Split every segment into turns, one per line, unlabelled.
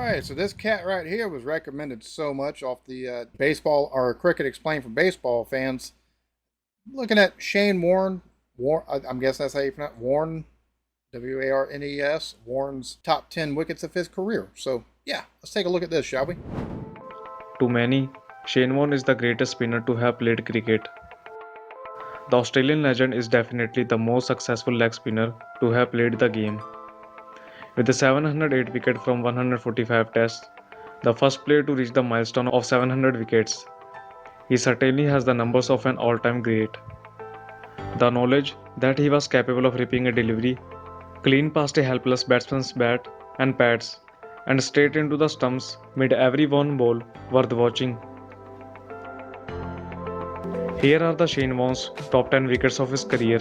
Alright, so this cat right here was recommended so much off the baseball or Cricket Explained for baseball fans. Looking at Shane Warne, I'm guessing that's how you pronounce it, Warne, Warnes, Warne's top 10 wickets of his career. So yeah, let's take a look at this, shall we?
To many, Shane Warne is the greatest spinner to have played cricket. The Australian legend is definitely the most successful leg spinner to have played the game. With a 708 wicket from 145 tests, the first player to reach the milestone of 700 wickets, he certainly has the numbers of an all-time great. The knowledge that he was capable of ripping a delivery clean past a helpless batsman's bat and pads and straight into the stumps made every one ball worth watching. Here are the Shane Warne's top 10 wickets of his career.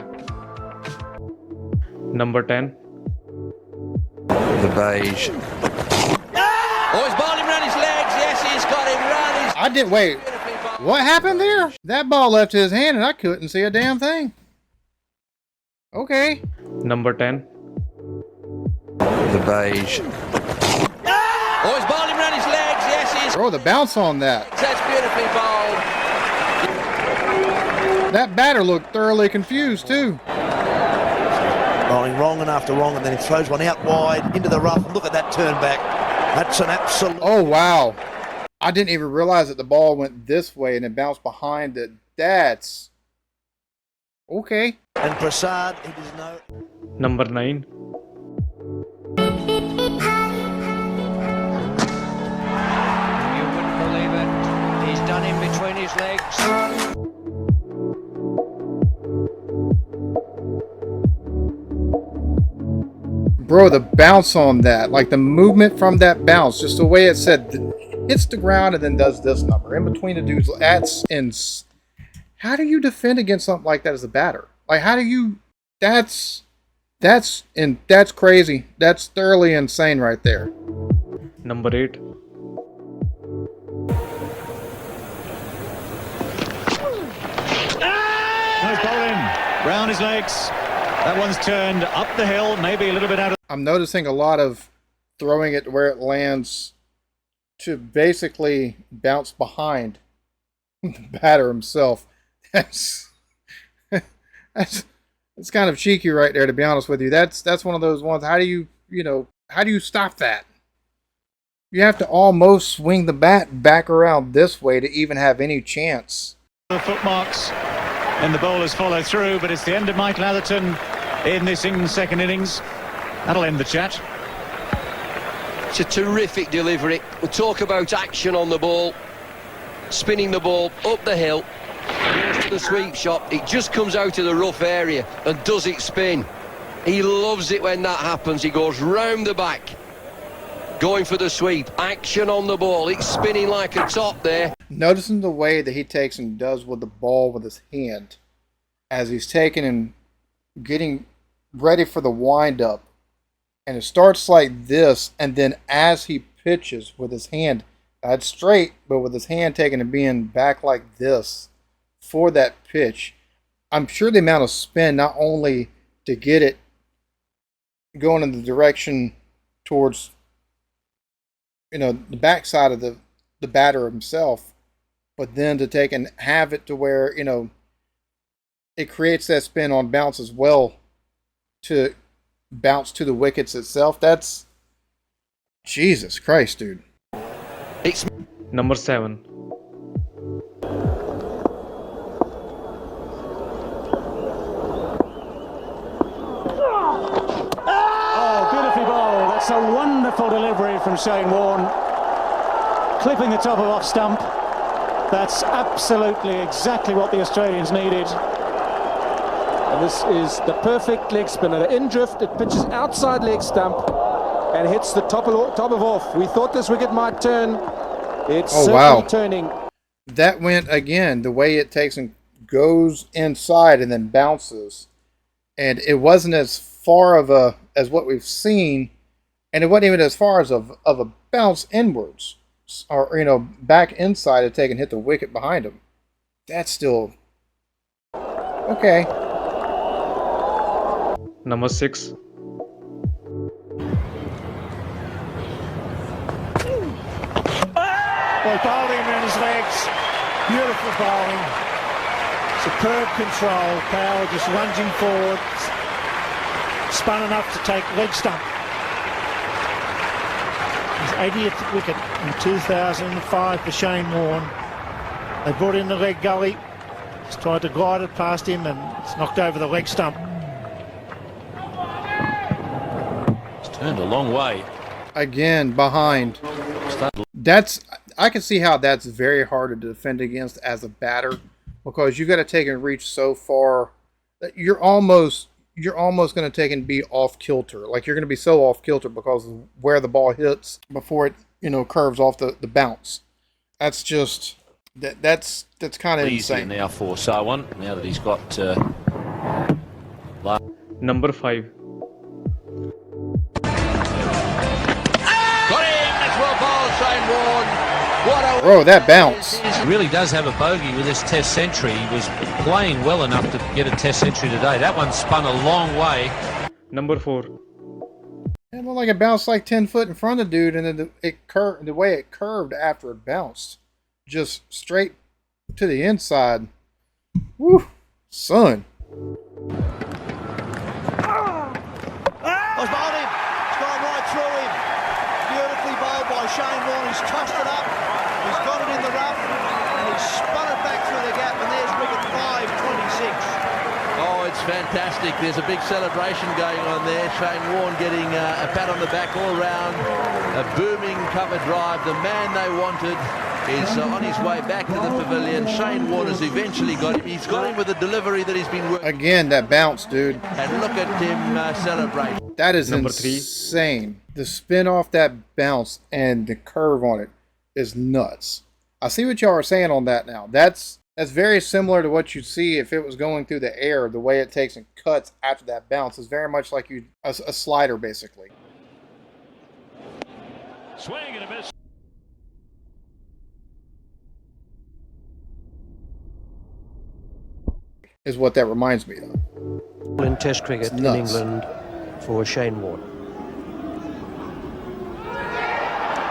Number 10.
The beige.
Oh, he's bowled him round his legs. Yes, he's got him round his...
I did wait. What happened there? That ball left his hand and I couldn't see a damn thing. Okay.
Number 10.
The beige.
Oh, he's bowled him round his legs. Yes, he's...
Throw the bounce on that.
That's beautifully bowled.
That batter looked thoroughly confused too.
Rolling wrong and after wrong, and then he throws one out wide into the rough. Look at that turn back. That's an absolute...
Oh, wow. I didn't even realize that the ball went this way and it bounced behind it. That's... okay.
And Prasad, he does no...
Number 9.
You wouldn't believe it. He's done him between his legs.
Bro, the bounce on that, like the movement from that bounce, just the way it said, hits the ground and then does this number in between the dudes. How do you defend against something like that as a batter? Like, how do you? That's crazy. That's thoroughly insane right there.
Number 8.
Nice bowling. Round his legs. That one's turned up the hill, maybe a little bit out of...
I'm noticing a lot of throwing it where it lands to basically bounce behind the batter himself. That's kind of cheeky right there, to be honest with you. That's one of those ones. How do you stop that? You have to almost swing the bat back around this way to even have any chance.
The footmarks and the bowlers follow through, but it's the end of Michael Atherton in this second innings. That'll end the chat.
It's a terrific delivery. We'll talk about action on the ball. Spinning the ball up the hill. Goes to the sweep shot. It just comes out of the rough area and does it spin. He loves it when that happens. He goes round the back. Going for the sweep. Action on the ball. It's spinning like a top there.
Noticing the way that he takes and does with the ball with his hand as he's taking and getting ready for the wind up, and it starts like this, and then as he pitches with his hand straight, but with his hand taken and being back like this for that pitch, I'm sure the amount of spin, not only to get it going in the direction towards the backside of the batter himself, but then to take and have it to where it creates that spin on bounce as well, to bounce to the wickets itself. That's Jesus Christ, dude.
It's
Number 7.
Oh, beautifully bowled. That's a wonderful delivery from Shane Warne. Clipping the top of off stump. That's absolutely exactly what the Australians needed.
And this is the perfect leg spinner. In drift, it pitches outside leg stump and hits the top of off. We thought this wicket might turn. It's certainly turning.
That went again, the way it takes and goes inside and then bounces. And it wasn't as far as what we've seen, and it wasn't even as far as of a bounce inwards, or back inside to take and hit the wicket behind him. That's still okay.
Number 6.
Well, bowled him around his legs. Beautiful bowling. Superb control. Powell just lunging forward. Spun enough to take leg stump. His 80th wicket in 2005 for Shane Warne. They brought in the leg gully. He's tried to glide it past him and it's knocked over the leg stump.
It's turned a long way.
Again, behind. I can see how that's very hard to defend against as a batter, because you got to take and reach so far that you're almost going to take and be off kilter. Like, you're going to be so off kilter because of where the ball hits before it, curves off the bounce. That's just that's kind of insane.
Now for Sarwan, now that he's got
Number 5.
Got him! That's well bowled, Shane Warne.
Bro, that bounce.
He really does have a bogey with this test century. He was playing well enough to get a test century today. That one spun a long way.
Number 4.
It looked like it bounced like 10 foot in front of the dude, and then the way it curved after it bounced, just straight to the inside. Woo, son.
I've bowled him. It's gone right through him. Beautifully bowled by Shane Warne. He's touched it up. He's got it in the rough. And he's spun it back through the gap. And there's wicket 526.
Oh, it's fantastic. There's a big celebration going on there. Shane Warne getting a pat on the back all round. A booming cover drive. The man they wanted is on his way back to the pavilion. Shane Warne has eventually got him. He's got him with a delivery that he's been working.
Again, that bounce, dude.
And look at him celebrate.
That is
Number 3.
insane. The spin off that bounce and the curve on it is nuts. I see what y'all are saying on that now. That's very similar to what you'd see if it was going through the air. The way it takes and cuts after that bounce is very much like a slider, basically.
Swing and a miss.
Is what that reminds me of.
In Test cricket in England for Shane Warne.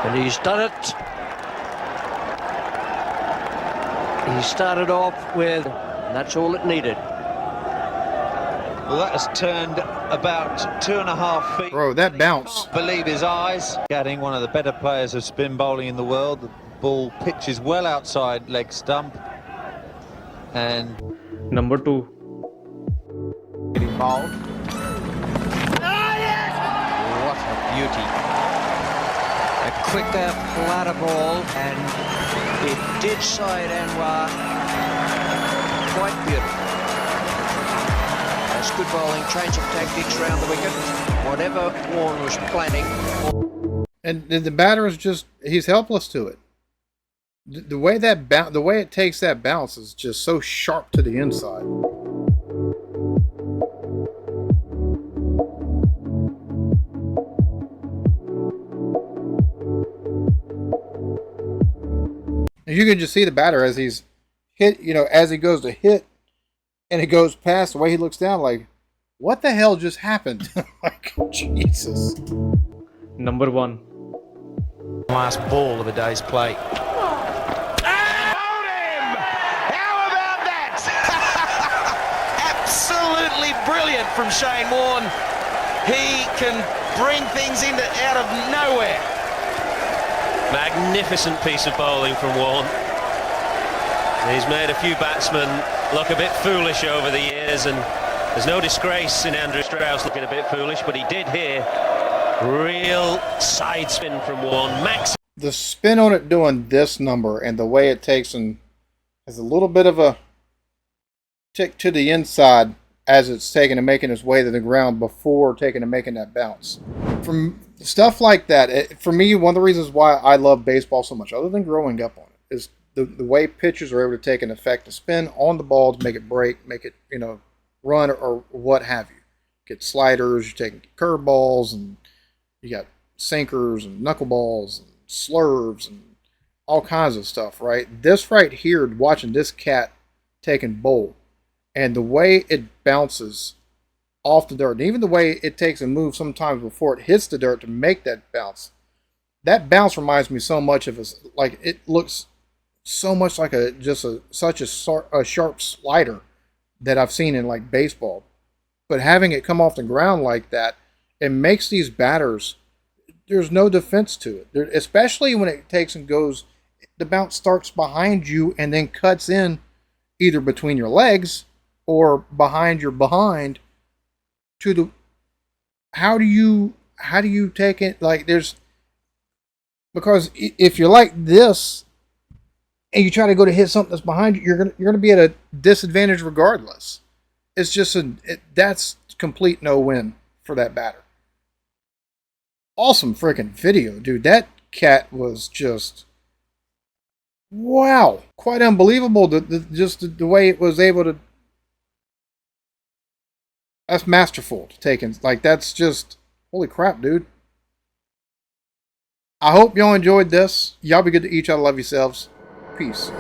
And he's done it. He started off with, and that's all it needed.
Well, that has turned about 2.5 feet.
Bro, that bounce.
Believe his eyes. Getting one of the better players of spin bowling in the world. The ball pitches well outside leg stump. And
Number 2.
getting bowled. What a beauty.
A quicker, flatter ball, and it did side Anwar. Quite beautiful. That's good bowling, change of tactics round the wicket. Whatever Warne was planning.
And the batter is he's helpless to it. The way the way it takes that bounce is just so sharp to the inside. And you can just see the batter as he's hit, as he goes to hit, and it goes past, the way he looks down, like, what the hell just happened? Like, Jesus.
Number 1.
Last ball of the day's play.
Absolutely brilliant from Shane Warne. He can bring things out of nowhere.
Magnificent piece of bowling from Warne. He's made a few batsmen look a bit foolish over the years, and there's no disgrace in Andrew Strauss looking a bit foolish, but he did here. Real side spin from Warne. Max.
The spin on it doing this number and the way it takes and has a little bit of a tick to the inside as it's taking and making its way to the ground before taking and making that bounce. From stuff like that, for me, one of the reasons why I love baseball so much, other than growing up on it, is the way pitchers are able to take an effective spin on the ball to make it break, make it, run or what have you. Get sliders, you're taking curveballs, and you got sinkers and knuckleballs and slurves and all kinds of stuff, right? This right here, watching this cat taking bowl, and the way it bounces off the dirt, and even the way it takes a move sometimes before it hits the dirt to make that bounce, that bounce reminds me so much of like it looks so much like such a sharp slider that I've seen in like baseball. But having it come off the ground like that, it makes these batters, there's no defense to it. Especially when it takes and goes, the bounce starts behind you and then cuts in either between your legs or behind your behind to the, how do you take it? Like because if you're like this and you try to go to hit something that's behind you, you're gonna be at a disadvantage regardless. It's just that's complete no win for that batter. Awesome freaking video, dude. That cat was just, wow, quite unbelievable. Just the way it was able to. That's masterful to take in. Like, that's just, holy crap, dude. I hope y'all enjoyed this. Y'all be good to each other. Love yourselves. Peace.